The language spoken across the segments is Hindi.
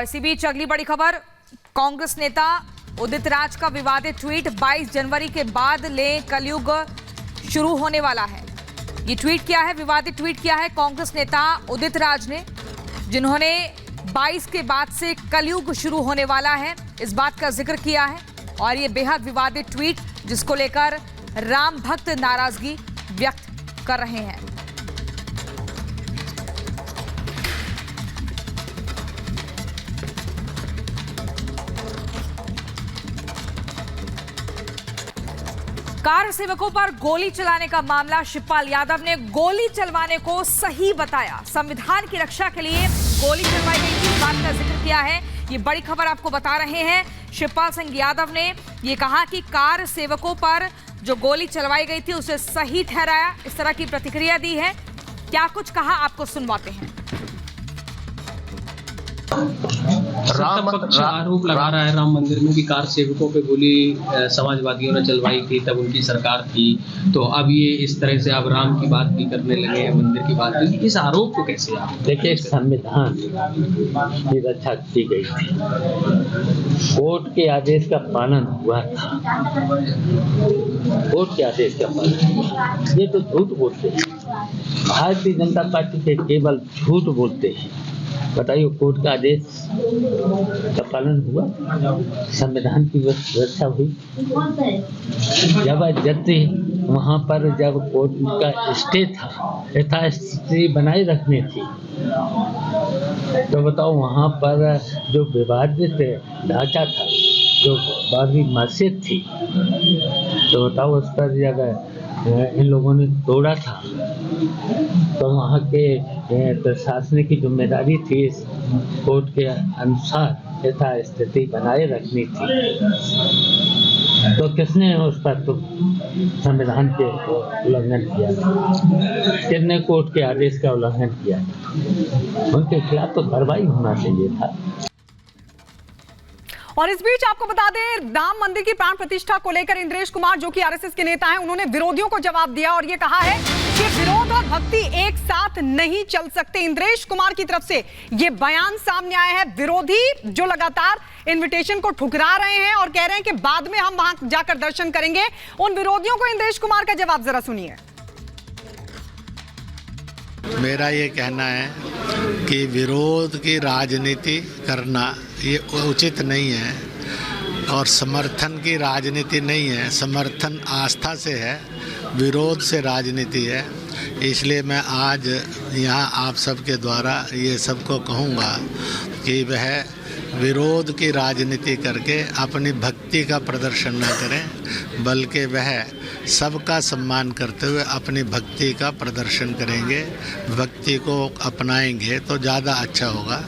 और इसी बीच अगली बड़ी खबर, कांग्रेस नेता उदित राज का विवादित ट्वीट, 22 जनवरी के बाद ले कलयुग शुरू होने वाला है। ये ट्वीट किया है, विवादित ट्वीट किया है कांग्रेस नेता उदित राज ने, जिन्होंने 22 के बाद से कलयुग शुरू होने वाला है इस बात का जिक्र किया है। और ये बेहद विवादित ट्वीट जिसको लेकर राम भक्त नाराजगी व्यक्त कर रहे हैं। कार सेवकों पर गोली चलाने का मामला, शिवपाल यादव ने गोली चलवाने को सही बताया। संविधान की रक्षा के लिए गोली चलवाई गई थी, इस बात का जिक्र किया है। ये बड़ी खबर आपको बता रहे हैं। शिवपाल सिंह यादव ने ये कहा कि कार सेवकों पर जो गोली चलवाई गई थी उसे सही ठहराया, इस तरह की प्रतिक्रिया दी है। क्या कुछ कहा आपको सुनवाते हैं। आरोप लगा रहा है राम मंदिर में कि कार सेवकों पे गोली समाजवादियों ने चलवाई थी, तब उनकी सरकार थी, तो अब ये इस तरह से अब राम की बात भी करने लगे हैं, मंदिर की बात भी। इस आरोप को कैसे आप देखिए, संविधान की रक्षा की गई थी, कोर्ट के आदेश का पालन हुआ था, कोर्ट के आदेश का पालन। ये तो झूठ बोलते हैं, भारतीय जनता पार्टी के केवल झूठ बोलते हैं। बताइए, कोर्ट का आदेश का पालन हुआ, संविधान की व्यवस्था हुई। जबरदस्ती वहाँ पर जब कोर्ट का स्टे था, यथास्थिति बनाए रखनी थी, तो बताओ वहाँ पर जो विवादित ढांचा था, जो बाबरी मस्जिद थी, तो बताओ उस पर जब इन लोगों ने तोड़ा था, तो वहाँ के प्रशासनिक की जिम्मेदारी थी इस कोर्ट के अनुसार यथास्थिति बनाए रखनी थी। तो किसने उस पर तो संविधान के उल्लंघन किया, किसने कोर्ट के आदेश का उल्लंघन किया, उनके खिलाफ तो कार्रवाई होना चाहिए था। और इस बीच आपको बता दें, राम मंदिर की प्राण प्रतिष्ठा को लेकर इंद्रेश कुमार, जो कि आरएसएस के नेता हैं, उन्होंने विरोधियों को जवाब दिया और ये कहा है कि विरोध और भक्ति एक साथ नहीं चल सकते। इंद्रेश कुमार की तरफ से ये बयान सामने आया है। विरोधी जो लगातार इन्विटेशन को ठुकरा रहे हैं और कह रहे हैं कि बाद में हम वहां जाकर दर्शन करेंगे, उन विरोधियों को इंद्रेश कुमार का जवाब जरा सुनिए। मेरा ये कहना है कि विरोध की राजनीति करना ये उचित नहीं है और समर्थन की राजनीति नहीं है। समर्थन आस्था से है, विरोध से राजनीति है। इसलिए मैं आज यहाँ आप सबके द्वारा ये सबको कहूँगा कि वह विरोध की राजनीति करके अपनी भक्ति का प्रदर्शन न करें, बल्कि वह सबका सम्मान करते हुए अपनी भक्ति का प्रदर्शन करेंगे, भक्ति को अपनाएंगे तो ज़्यादा अच्छा होगा।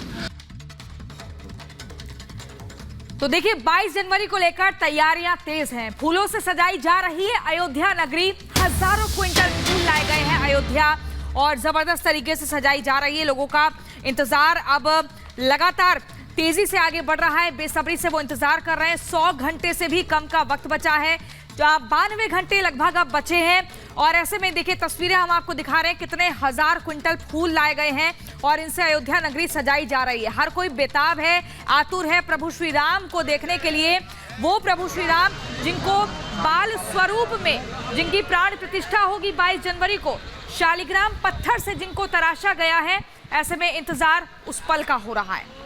तो देखिए, 22 जनवरी को लेकर तैयारियां तेज हैं। फूलों से सजाई जा रही है अयोध्या नगरी, हजारों क्विंटल फूल लाए गए हैं अयोध्या और जबरदस्त तरीके से सजाई जा रही है। लोगों का इंतजार अब लगातार तेजी से आगे बढ़ रहा है, बेसब्री से वो इंतजार कर रहे हैं। 100 घंटे से भी कम का वक्त बचा है, 92 घंटे लगभग अब बचे हैं। और ऐसे में देखिए, तस्वीरें हम आपको दिखा रहे हैं, कितने हजार क्विंटल फूल लाए गए हैं और इनसे अयोध्या नगरी सजाई जा रही है। हर कोई बेताब है, आतुर है प्रभु श्री राम को देखने के लिए। वो प्रभु श्री राम जिनको बाल स्वरूप में, जिनकी प्राण प्रतिष्ठा होगी 22 जनवरी को, शालिग्राम पत्थर से जिनको तराशा गया है। ऐसे में इंतजार उस पल का हो रहा है।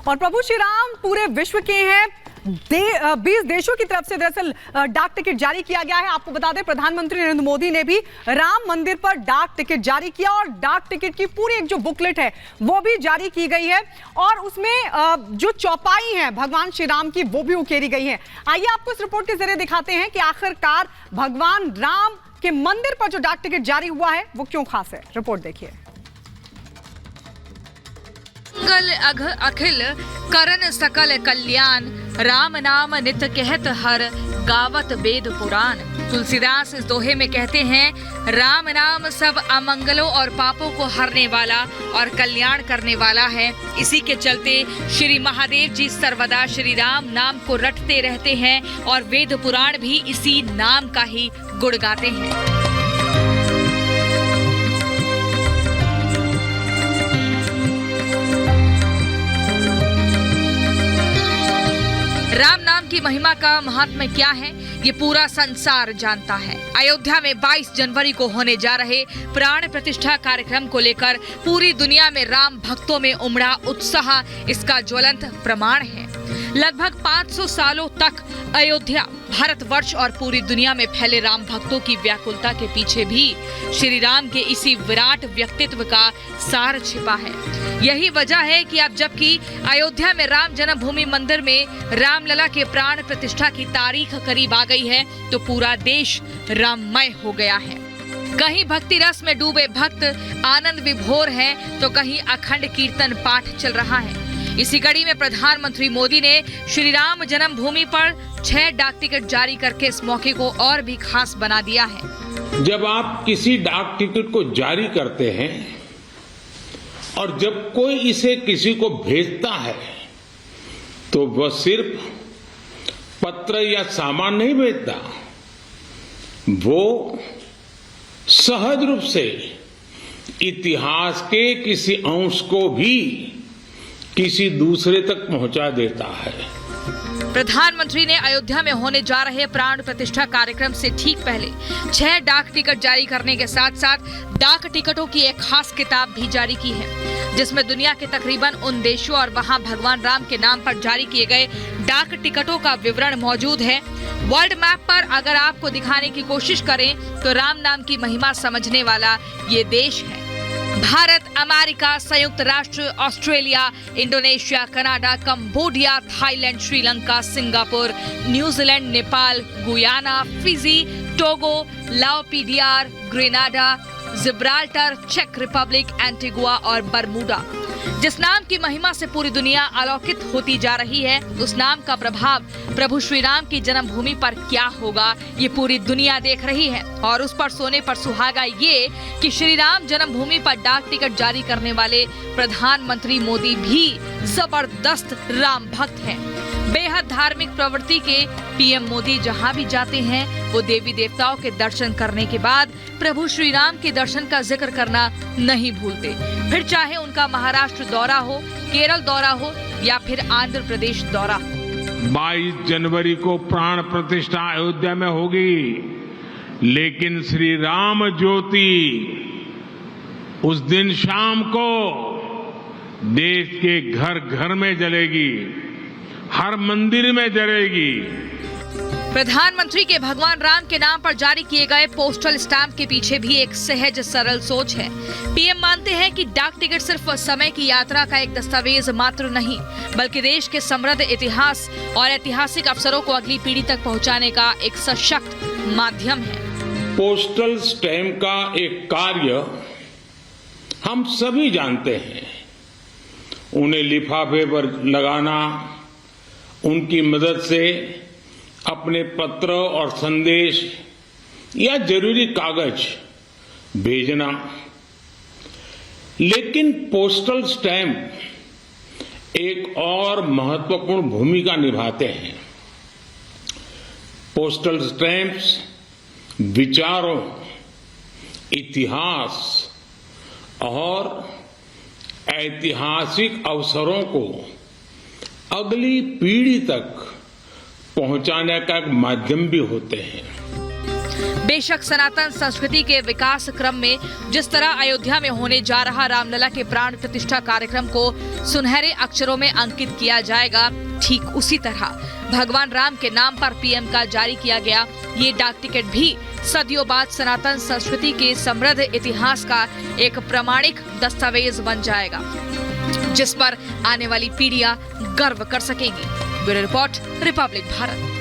और प्रभु श्री राम पूरे विश्व के हैं। 20 देशों की तरफ से दरअसल डाक टिकट जारी किया गया है। आपको बता दें, प्रधानमंत्री नरेंद्र मोदी ने भी राम मंदिर पर डाक टिकट जारी किया और डाक टिकट की पूरी एक जो बुकलेट है वो भी जारी की गई है और उसमें जो चौपाई है भगवान श्री राम की वो भी उकेरी गई है। आइए आपको इस रिपोर्ट के जरिए दिखाते हैं कि आखिरकार भगवान राम के मंदिर पर जो डाक टिकट जारी हुआ है वो क्यों खास है। रिपोर्ट देखिए। मंगल अघ अखिल करन सकल कल्याण, राम नाम नित कहत हर, गावत वेद पुराण। तुलसीदास इस दोहे में कहते हैं, राम नाम सब अमंगलों और पापों को हरने वाला और कल्याण करने वाला है। इसी के चलते श्री महादेव जी सर्वदा श्री राम नाम को रटते रहते हैं और वेद पुराण भी इसी नाम का ही गुण गाते हैं। राम नाम की महिमा का महात्म्य क्या है, ये पूरा संसार जानता है। अयोध्या में 22 जनवरी को होने जा रहे प्राण प्रतिष्ठा कार्यक्रम को लेकर पूरी दुनिया में राम भक्तों में उमड़ा उत्साह इसका ज्वलंत प्रमाण है। लगभग 500 सालों तक अयोध्या, भारतवर्ष और पूरी दुनिया में फैले राम भक्तों की व्याकुलता के पीछे भी श्री राम के इसी विराट व्यक्तित्व का सार छिपा है। यही वजह है कि अब जबकि अयोध्या में राम जन्मभूमि मंदिर में रामलला के प्राण प्रतिष्ठा की तारीख करीब आ गई है, तो पूरा देश राममय हो गया है। कहीं भक्ति रस में डूबे भक्त आनंद विभोर हैं, तो कहीं अखंड कीर्तन पाठ चल रहा है। इसी कड़ी में प्रधानमंत्री मोदी ने श्री राम जन्मभूमि पर 6 डाक टिकट जारी करके इस मौके को और भी खास बना दिया है। जब आप किसी डाक टिकट को जारी करते हैं और जब कोई इसे किसी को भेजता है, तो वह सिर्फ पत्र या सामान नहीं भेजता, वो सहज रूप से इतिहास के किसी अंश को भी किसी दूसरे तक पहुंचा देता है। प्रधानमंत्री ने अयोध्या में होने जा रहे प्राण प्रतिष्ठा कार्यक्रम से ठीक पहले 6 डाक टिकट जारी करने के साथ साथ डाक टिकटों की एक खास किताब भी जारी की है, जिसमें दुनिया के तकरीबन उन देशों और वहां भगवान राम के नाम पर जारी किए गए डाक टिकटों का विवरण मौजूद है। वर्ल्ड मैप पर अगर आपको दिखाने की कोशिश करें तो राम नाम की महिमा समझने वाला ये देश है। भारत, अमेरिका, संयुक्त राष्ट्र, Australia, Indonesia, Canada, Cambodia, Thailand, Sri Lanka, Singapore, New Zealand, Nepal, Guyana, Fiji, Togo, Lao PDR, Grenada, Gibraltar, चेक रिपब्लिक, एंटीगुआ और बरमूडा। जिस नाम की महिमा से पूरी दुनिया अलौकित होती जा रही है, उस नाम का प्रभाव प्रभु श्री राम की जन्मभूमि पर क्या होगा, ये पूरी दुनिया देख रही है। और उस पर सोने पर सुहागा ये कि श्री राम जन्मभूमि पर डाक टिकट जारी करने वाले प्रधानमंत्री मोदी भी जबरदस्त राम भक्त हैं। बेहद धार्मिक प्रवृत्ति के पीएम मोदी जहां भी जाते हैं, वो देवी देवताओं के दर्शन करने के बाद प्रभु श्री राम के दर्शन का जिक्र करना नहीं भूलते। फिर चाहे उनका महाराष्ट्र दौरा हो, केरल दौरा हो या फिर आंध्र प्रदेश दौरा। 22 जनवरी को प्राण प्रतिष्ठा अयोध्या में होगी, लेकिन श्री राम ज्योति उस दिन शाम को देश के घर घर में जलेगी, हर मंदिर में जलेगी। प्रधानमंत्री के भगवान राम के नाम पर जारी किए गए पोस्टल स्टैंप के पीछे भी एक सहज सरल सोच है। पीएम मानते हैं कि डाक टिकट सिर्फ समय की यात्रा का एक दस्तावेज मात्र नहीं, बल्कि देश के समृद्ध इतिहास और ऐतिहासिक अवसरों को अगली पीढ़ी तक पहुंचाने का एक सशक्त माध्यम है। पोस्टल स्टैंप का एक कार्य हम सभी जानते हैं। उन्हें लिफाफे पर लगाना, उनकी मदद से अपने पत्र और संदेश या जरूरी कागज भेजना। लेकिन पोस्टल स्टैंप एक और महत्वपूर्ण भूमिका निभाते हैं। पोस्टल स्टैंप्स विचारों, इतिहास और ऐतिहासिक अवसरों को अगली पीढ़ी तक पहुंचाने का एक माध्यम भी होते हैं। बेशक सनातन संस्कृति के विकास क्रम में जिस तरह अयोध्या में होने जा रहा रामलला के प्राण प्रतिष्ठा कार्यक्रम को सुनहरे अक्षरों में अंकित किया जाएगा, ठीक उसी तरह भगवान राम के नाम पर पीएम का जारी किया गया ये डाक टिकट भी सदियों बाद सनातन संस्कृति के समृद्ध इतिहास का एक प्रामाणिक दस्तावेज बन जाएगा, जिस पर आने वाली पीढ़ियां गर्व कर सकेंगी। Bureau report, Republic Bharat.